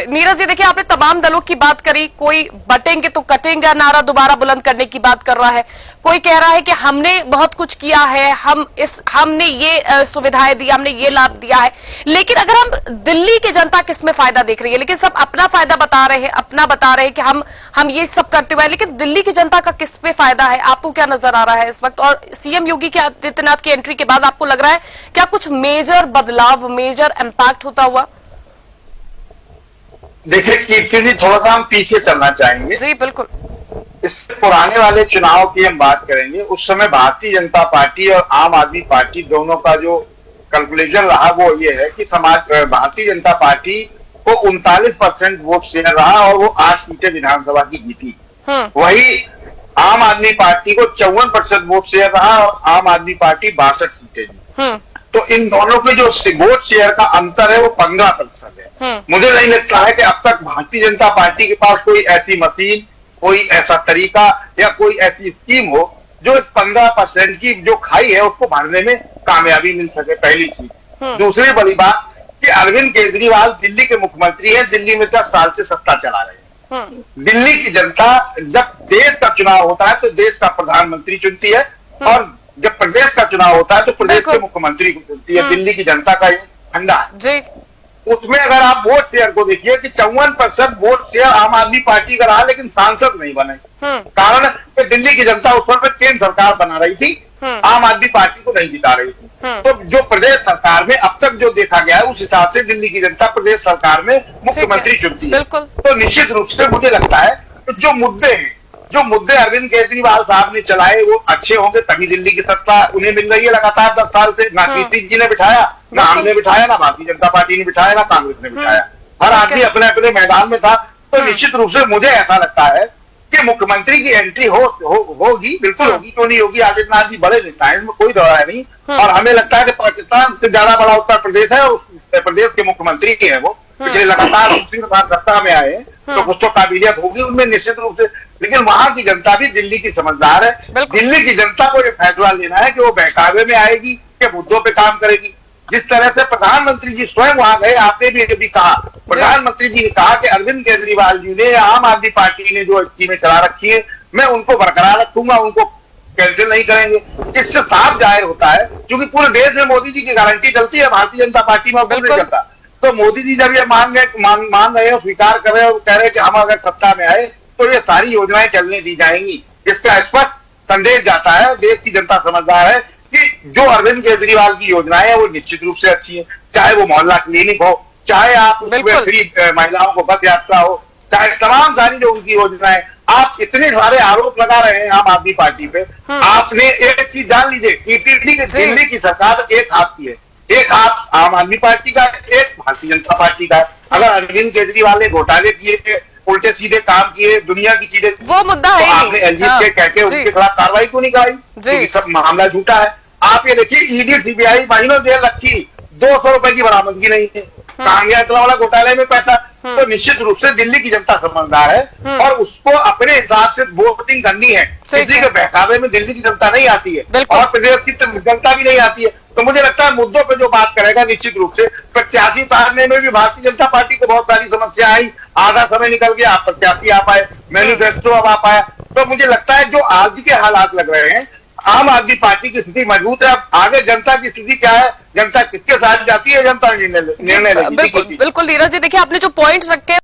नीरज जी देखिए, आपने तमाम दलों की बात करी, कोई बटेंगे तो कटेंगे नारा दोबारा बुलंद करने की बात कर रहा है, कोई कह रहा है कि हमने बहुत कुछ किया है, हमने ये सुविधाएं दी, हमने ये लाभ दिया है। लेकिन अगर हम दिल्ली की जनता किसमें फायदा देख रही है, लेकिन सब अपना फायदा बता रहे हैं, अपना बता रहे हैं कि हम ये सब करते हुए, लेकिन दिल्ली की जनता का किस पे फायदा है, आपको क्या नजर आ रहा है इस वक्त? और सीएम योगी के आदित्यनाथ की एंट्री के बाद आपको लग रहा है क्या कुछ मेजर बदलाव, मेजर इंपैक्ट होता हुआ? देखिए कीर्ति जी, थोड़ा सा हम पीछे चलना चाहेंगे। जी बिल्कुल। इससे पुराने वाले चुनाव की हम बात करेंगे। उस समय भारतीय जनता पार्टी और आम आदमी पार्टी दोनों का जो कैलकुलेशन रहा वो ये है कि भारतीय जनता पार्टी को 39% वोट शेयर रहा और वो 8 सीटें विधानसभा की जीती। वही आम आदमी पार्टी को 54% वोट शेयर रहा और आम आदमी पार्टी 62 सीटें जीती। तो इन दोनों के जो वोट शेयर का अंतर है वो 15% है। मुझे नहीं लगता है कि अब तक भारतीय जनता पार्टी के पास कोई ऐसी मशीन, कोई ऐसा तरीका या कोई ऐसी स्कीम हो जो 15% की जो खाई है उसको भरने में कामयाबी मिल सके। पहली चीज। दूसरी बड़ी बात कि अरविंद केजरीवाल दिल्ली के मुख्यमंत्री हैं, दिल्ली में 10 साल से सत्ता चला रहे हैं। दिल्ली की जनता जब देश का चुनाव होता है तो देश का प्रधानमंत्री चुनती है और जब प्रदेश का चुनाव होता है तो प्रदेश के मुख्यमंत्री को चुनती है। दिल्ली की जनता का ये फंडा है। उसमें अगर आप वोट शेयर को देखिए कि 54% वोट शेयर आम आदमी पार्टी का रहा, लेकिन सांसद नहीं बने। कारण कि दिल्ली की जनता उस वक्त केंद्र सरकार बना रही थी, आम आदमी पार्टी को नहीं जिता रही थी। तो जो प्रदेश सरकार में अब तक जो देखा गया है उस हिसाब से दिल्ली की जनता प्रदेश सरकार में मुख्यमंत्री चुनती है। तो निश्चित रूप से मुझे लगता है कि जो मुद्दे अरविंद केजरीवाल साहब ने चलाए वो अच्छे होंगे, तभी दिल्ली की सत्ता उन्हें मिल रही है लगातार 10 साल से। ना कीर्ति जी ने बिठाया, ना हमने बिठाया, ना भारतीय जनता पार्टी ने बिठाया, ना कांग्रेस ने बिठाया। हर आदमी अपने अपने मैदान में था। तो निश्चित रूप से मुझे ऐसा लगता है कि मुख्यमंत्री की एंट्री होगी, बिल्कुल होगी, क्यों नहीं होगी। आदित्यनाथ जी बड़े नेता है, इसमें कोई दौरा नहीं। और हमें लगता है कि पाकिस्तान से ज्यादा बड़ा उत्तर प्रदेश है और उत्तर प्रदेश के मुख्यमंत्री है वो, पिछले लगातार दूसरी बार सत्ता में आए हैं, तो कुछ तो काबिलियत होगी उनमें निश्चित रूप से। लेकिन वहां की जनता भी दिल्ली की समझदार है। दिल्ली की जनता को ये फैसला लेना है कि वो बहकावे में आएगी कि मुद्दों पे काम करेगी। जिस तरह से प्रधानमंत्री जी स्वयं वहां गए, आपने भी कहा, प्रधानमंत्री जी ने कहा कि अरविंद केजरीवाल जी ने, आम आदमी पार्टी ने जो स्कीमें चला रखी है मैं उनको बरकरार रखूंगा, उनको कैंसिल नहीं करेंगे। इससे साफ जाहिर होता है, क्योंकि पूरे देश में मोदी जी की गारंटी चलती है, भारतीय जनता पार्टी में नहीं चलता। तो मोदी जी जब ये मान रहे हैं, स्वीकार कर रहे हैं और कह रहे हैं कि हम अगर सत्ता में आए तो ये सारी योजनाएं चलने दी जाएंगी, इसका स्पष्ट संदेश जाता है। देश की जनता समझदार है कि जो अरविंद केजरीवाल की योजनाएं है वो निश्चित रूप से अच्छी है। चाहे वो मोहल्ला क्लिनिक हो, चाहे आप फ्री महिलाओं को बस यात्रा हो, चाहे तमाम सारी जो उनकी योजनाएं। आप इतने सारे आरोप लगा रहे हैं आम आदमी पार्टी पे। आपने एक चीज जान लीजिए कि दिल्ली की सरकार एक हाथ की है, एक हाथ आम आदमी पार्टी का, एक भारतीय जनता पार्टी का। अगर अरविंद केजरीवाल ने घोटाले किए, उल्टे सीधे काम किए, दुनिया की चीजें, वो मुद्दा है, तो आपने एलजी के कहते उनके खिलाफ कार्रवाई क्यों नहीं कराई? क्योंकि सब मामला झूठा है। आप ये देखिए, ईडी सीबीआई महीनों देर रखी, 200 रुपए की बरामदगी नहीं है। कहां गया इतना बड़ा घोटाले में पैसा? तो निश्चित रूप से दिल्ली की जनता समझदार है और उसको अपने हिसाब से वोटिंग करनी है। किसी के बहकावे में दिल्ली की जनता नहीं आती है और प्रदेश की जनता भी नहीं आती है। तो मुझे लगता है मुद्दों पे जो बात करेगा निश्चित रूप से प्रत्याशी उतारने में भी भारतीय जनता पार्टी को बहुत सारी समस्या आई। आधा समय निकल गया, आप प्रत्याशी आ पाए, मैनिफेस्टो अब आ पाया। तो मुझे लगता है जो आज के हालात लग रहे हैं, आम आदमी पार्टी की स्थिति मजबूत है। अब आगे जनता की स्थिति क्या है, जनता किसके साथ जाती है, जनता निर्णय लेगी। बिल्कुल नीरज जी, देखिए आपने जो पॉइंट्स रखे